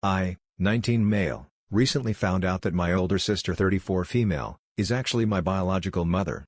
I, 19 male, recently found out that my older sister 34 female, is actually my biological mother.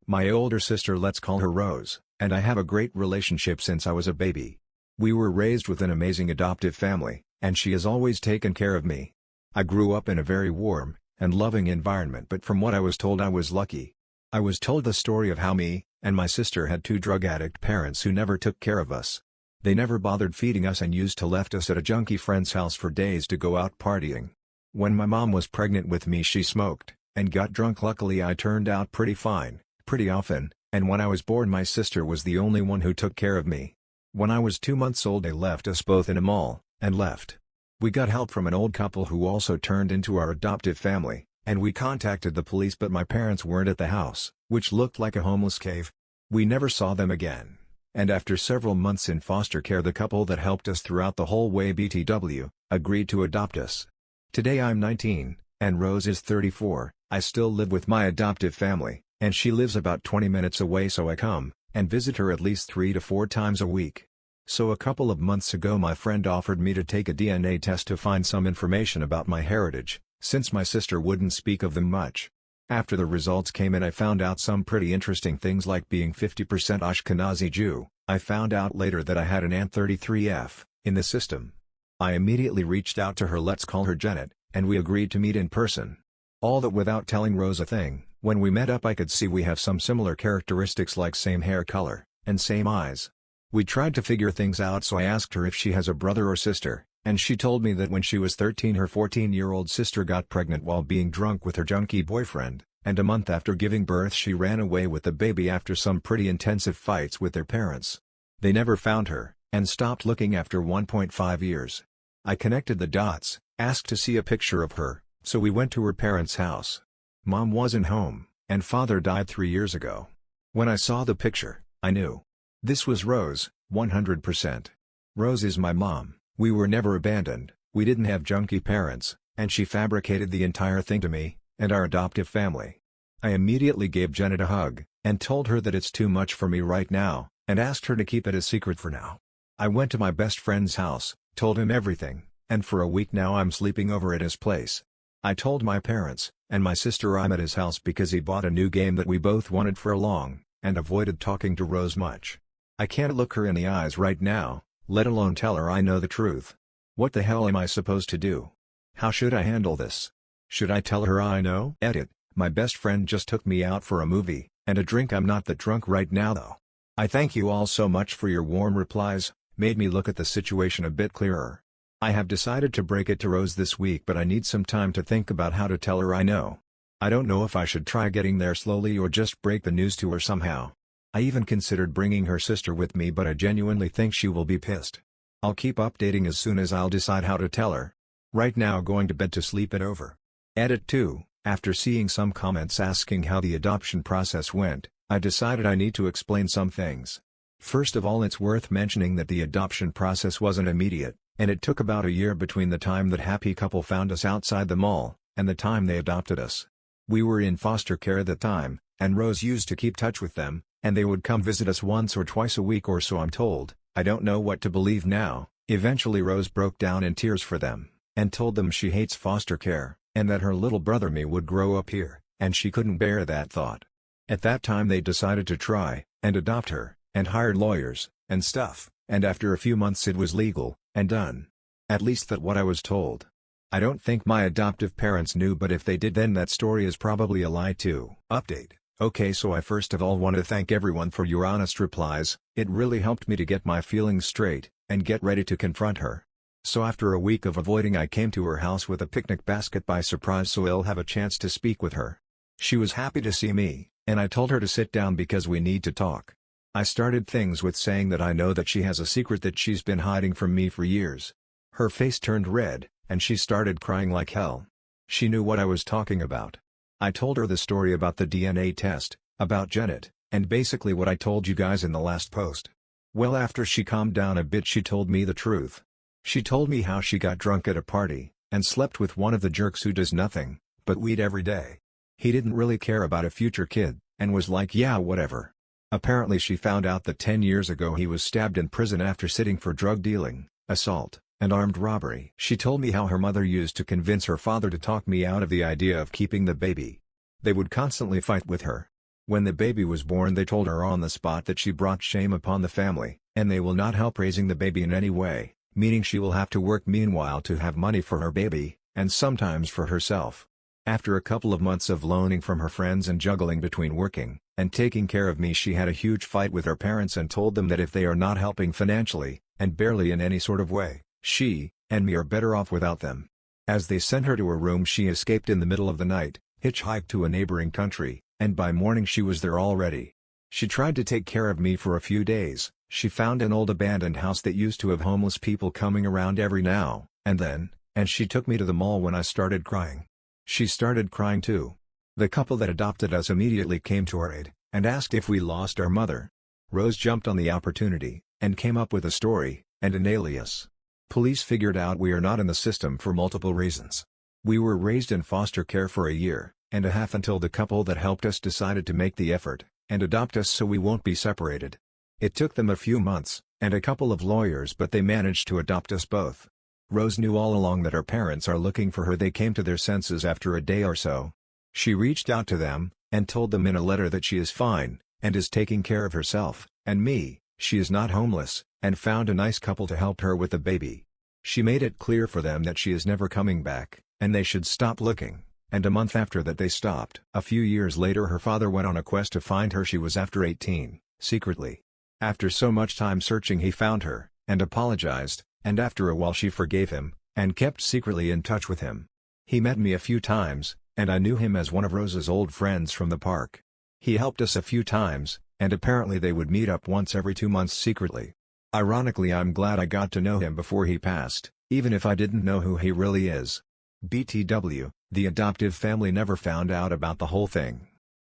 My older sister, let's call her Rose, and I have a great relationship since I was a baby. We were raised with an amazing adoptive family, and she has always taken care of me. I grew up in a very warm and loving environment, but from what I was told, I was lucky. I was told the story of how me and my sister had two drug addict parents who never took care of us. They never bothered feeding us and used to left us at a junkie friend's house for days to go out partying. When my mom was pregnant with me, she smoked and got drunk. Luckily I turned out pretty fine, pretty often, and when I was born my sister was the only one who took care of me. When I was 2 months old they left us both in a mall, and left. We got help from an old couple who also turned into our adoptive family, and we contacted the police, but my parents weren't at the house, which looked like a homeless cave. We never saw them again. And after several months in foster care, the couple that helped us throughout the whole way, BTW, agreed to adopt us. Today I'm 19, and Rose is 34, I still live with my adoptive family, and she lives about 20 minutes away, so I come and visit her at least 3 to 4 times a week. So a couple of months ago my friend offered me to take a DNA test to find some information about my heritage, since my sister wouldn't speak of them much. After the results came in I found out some pretty interesting things, like being 50% Ashkenazi Jew. I found out later that I had an Aunt 33F in the system. I immediately reached out to her, let's call her Janet, and we agreed to meet in person. All that without telling Rose a thing. When we met up I could see we have some similar characteristics, like same hair color, and same eyes. We tried to figure things out, so I asked her if she has a brother or sister, and she told me that when she was 13 her 14-year-old sister got pregnant while being drunk with her junkie boyfriend, and a month after giving birth she ran away with the baby after some pretty intensive fights with their parents. They never found her, and stopped looking after 1.5 years. I connected the dots, asked to see a picture of her, so we went to her parents' house. Mom wasn't home, and father died 3 years ago. When I saw the picture, I knew. This was Rose, 100%. Rose is my mom. We were never abandoned, we didn't have junkie parents, and she fabricated the entire thing to me and our adoptive family. I immediately gave Janet a hug, and told her that it's too much for me right now, and asked her to keep it a secret for now. I went to my best friend's house, told him everything, and for a week now I'm sleeping over at his place. I told my parents and my sister I'm at his house because he bought a new game that we both wanted for a long, and avoided talking to Rose much. I can't look her in the eyes right now, let alone tell her I know the truth. What the hell am I supposed to do? How should I handle this? Should I tell her I know? Edit. My best friend just took me out for a movie and a drink. I'm not that drunk right now though. I thank you all so much for your warm replies, made me look at the situation a bit clearer. I have decided to break it to Rose this week, but I need some time to think about how to tell her I know. I don't know if I should try getting there slowly or just break the news to her somehow. I even considered bringing her sister with me, but I genuinely think she will be pissed. I'll keep updating as soon as I'll decide how to tell her. Right now going to bed to sleep it over. Edit 2. After seeing some comments asking how the adoption process went, I decided I need to explain some things. First of all, it's worth mentioning that the adoption process wasn't immediate, and it took about a year between the time that happy couple found us outside the mall and the time they adopted us. We were in foster care at the time, and Rose used to keep touch with them, and they would come visit us once or twice a week or so, I'm told. I don't know what to believe now. Eventually Rose broke down in tears for them, and told them she hates foster care, and that her little brother me would grow up here, and she couldn't bear that thought. At that time they decided to try and adopt her, and hired lawyers and stuff, and after a few months it was legal and done. At least that's what I was told. I don't think my adoptive parents knew, but if they did then that story is probably a lie too. Update. Okay, so I first of all want to thank everyone for your honest replies. It really helped me to get my feelings straight and get ready to confront her. So after a week of avoiding I came to her house with a picnic basket by surprise so I'll have a chance to speak with her. She was happy to see me, and I told her to sit down because we need to talk. I started things with saying that I know that she has a secret that she's been hiding from me for years. Her face turned red, and she started crying like hell. She knew what I was talking about. I told her the story about the DNA test, about Janet, and basically what I told you guys in the last post. Well, after she calmed down a bit she told me the truth. She told me how she got drunk at a party, and slept with one of the jerks who does nothing but weed every day. He didn't really care about a future kid, and was like, yeah, whatever. Apparently she found out that 10 years ago he was stabbed in prison after sitting for drug dealing, assault, and armed robbery. She told me how her mother used to convince her father to talk me out of the idea of keeping the baby. They would constantly fight with her. When the baby was born, they told her on the spot that she brought shame upon the family, and they will not help raising the baby in any way, meaning she will have to work meanwhile to have money for her baby, and sometimes for herself. After a couple of months of loaning from her friends and juggling between working and taking care of me, she had a huge fight with her parents and told them that if they are not helping financially, and barely in any sort of way, she and me are better off without them. As they sent her to her room, she escaped in the middle of the night, hitchhiked to a neighboring country, and by morning she was there already. She tried to take care of me for a few days. She found an old abandoned house that used to have homeless people coming around every now and then, and she took me to the mall when I started crying. She started crying too. The couple that adopted us immediately came to our aid, and asked if we lost our mother. Rose jumped on the opportunity, and came up with a story, and an alias. Police figured out we are not in the system for multiple reasons. We were raised in foster care for a year and a half until the couple that helped us decided to make the effort and adopt us so we won't be separated. It took them a few months, and a couple of lawyers, but they managed to adopt us both. Rose knew all along that her parents are looking for her. They came to their senses after a day or so. She reached out to them, and told them in a letter that she is fine, and is taking care of herself, and me, she is not homeless, and found a nice couple to help her with the baby. She made it clear for them that she is never coming back, and they should stop looking, and a month after that they stopped. A few years later her father went on a quest to find her. She was after 18, secretly. After so much time searching he found her, and apologized, and after a while she forgave him, and kept secretly in touch with him. He met me a few times, and I knew him as one of Rose's old friends from the park. He helped us a few times, and apparently they would meet up once every 2 months secretly. Ironically, I'm glad I got to know him before he passed, even if I didn't know who he really is. BTW, the adoptive family never found out about the whole thing.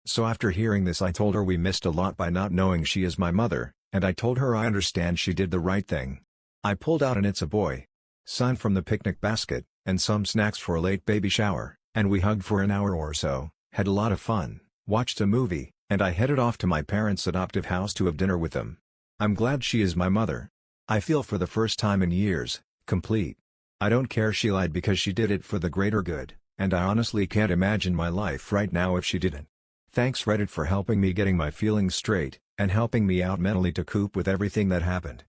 So after hearing this I told her we missed a lot by not knowing she is my mother, and I told her I understand she did the right thing. I pulled out an "It's a Boy" sign from the picnic basket, and some snacks for a late baby shower, and we hugged for an hour or so, had a lot of fun, watched a movie, and I headed off to my parents' adoptive house to have dinner with them. I'm glad she is my mother. I feel for the first time in years, complete. I don't care she lied because she did it for the greater good, and I honestly can't imagine my life right now if she didn't. Thanks Reddit for helping me getting my feelings straight, and helping me out mentally to cope with everything that happened.